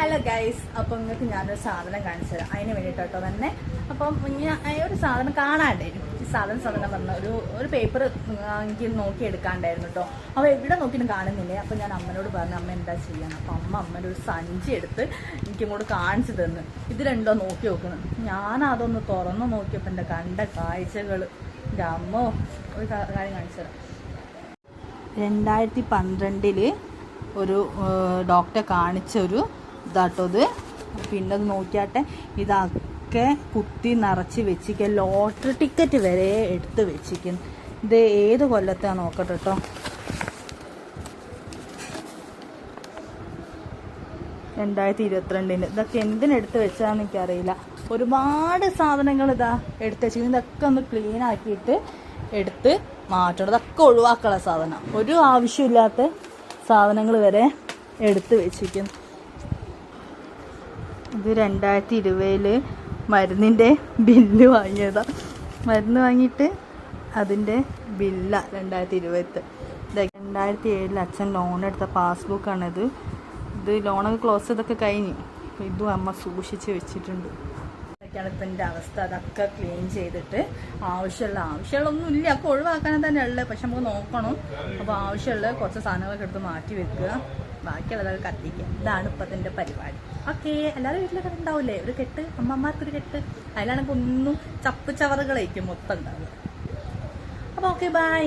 Hello guys, അപ്പം നിങ്ങൾക്ക് ഞാനൊരു സാധനം കാണിച്ചു തരാം. അതിന് വേണ്ടിയിട്ടോ തന്നെ. അപ്പം ഞാൻ ഒരു സാധനം കാണാണ്ടായിരുന്നു. ഈ സാധനം പറഞ്ഞ ഒരു പേപ്പർ എനിക്ക് നോക്കി എടുക്കാണ്ടായിരുന്നു കേട്ടോ. അപ്പോൾ എവിടെ നോക്കിയിട്ടും കാണുന്നില്ലേ. അപ്പം ഞാൻ അമ്മനോട് പറഞ്ഞു, അമ്മ എന്താ ചെയ്യണം. അപ്പം അമ്മൻ്റെ ഒരു സഞ്ചി എടുത്ത് എനിക്കിങ്ങോട്ട് കാണിച്ചു തന്നു. ഇത് രണ്ടോ നോക്കി നോക്കണം. ഞാനതൊന്ന് തുറന്നു നോക്കിയപ്പോൾ എൻ്റെ കണ്ട കാഴ്ചകൾ, എൻ്റെ അമ്മ ഒരു കാര്യം കാണിച്ചു തരാം. 2012 ഒരു ഡോക്ടറെ കാണിച്ചൊരു ഇതാട്ടോ ഇത്. പിന്നെ അത് നോക്കിയാട്ടെ, ഇതൊക്കെ കുത്തി നിറച്ച് വെച്ചിരിക്കുക. ലോട്ടറി ടിക്കറ്റ് വരെ എടുത്ത് വെച്ചിരിക്കുന്നു. ഇത് ഏത് കൊല്ലത്താണ് നോക്കട്ടെ കേട്ടോ. 2022 ഇതൊക്കെ എന്തിനെടുത്ത് വെച്ചാന്ന് എനിക്കറിയില്ല. ഒരുപാട് സാധനങ്ങൾ ഇതാ എടുത്ത് വെച്ചിരിക്കുന്നു. ഇതൊക്കെ ഒന്ന് ക്ലീൻ ആക്കിയിട്ട് എടുത്ത് മാറ്റണം. ഇതൊക്കെ ഒഴിവാക്കാനുള്ള സാധനം, ഒരു ആവശ്യമില്ലാത്ത സാധനങ്ങൾ വരെ എടുത്ത് വെച്ചിരിക്കുന്നു. ഇത് 2020 മരുന്നിൻ്റെ ബില്ല് വാങ്ങിയതാണ്. മരുന്ന് വാങ്ങിയിട്ട് അതിൻ്റെ ബില്ല 2020. 2007 അച്ഛൻ ലോൺ എടുത്ത പാസ്ബുക്കാണിത്. ഇത് ലോണൊക്കെ ക്ലോസ് ചെയ്തൊക്കെ കഴിഞ്ഞ്. ഇതും അമ്മ സൂക്ഷിച്ച് വെച്ചിട്ടുണ്ട്. ഇതൊക്കെയാണ് ഇപ്പം എൻ്റെ അവസ്ഥ. അതൊക്കെ ക്ലീൻ ചെയ്തിട്ട് ആവശ്യമുള്ളൊന്നും ഇല്ല, ഒക്കെ ഒഴിവാക്കാൻ തന്നെ ഉള്ളത്. പക്ഷെ നമുക്ക് നോക്കണം. അപ്പോൾ ആവശ്യമുള്ള കുറച്ച് സാധനങ്ങളൊക്കെ എടുത്ത് മാറ്റി വെക്കുക, ബാക്കിയുള്ളതൊക്കെ കത്തിക്കുക. ഇതാണ് ഇപ്പത്തിൻ്റെ പരിപാടി. ഓക്കെ, എല്ലാവരും വീട്ടിലൊക്കെ ഉണ്ടാവില്ലേ ഒരു കെട്ട്, അമ്മമാർക്കൊരു കെട്ട്. അതിലാണെങ്കിൽ ഒന്നും ചപ്പ് ചവറുകളായിരിക്കും മൊത്തം ഉണ്ടാവുക. അപ്പോൾ ഓക്കെ, ബൈ.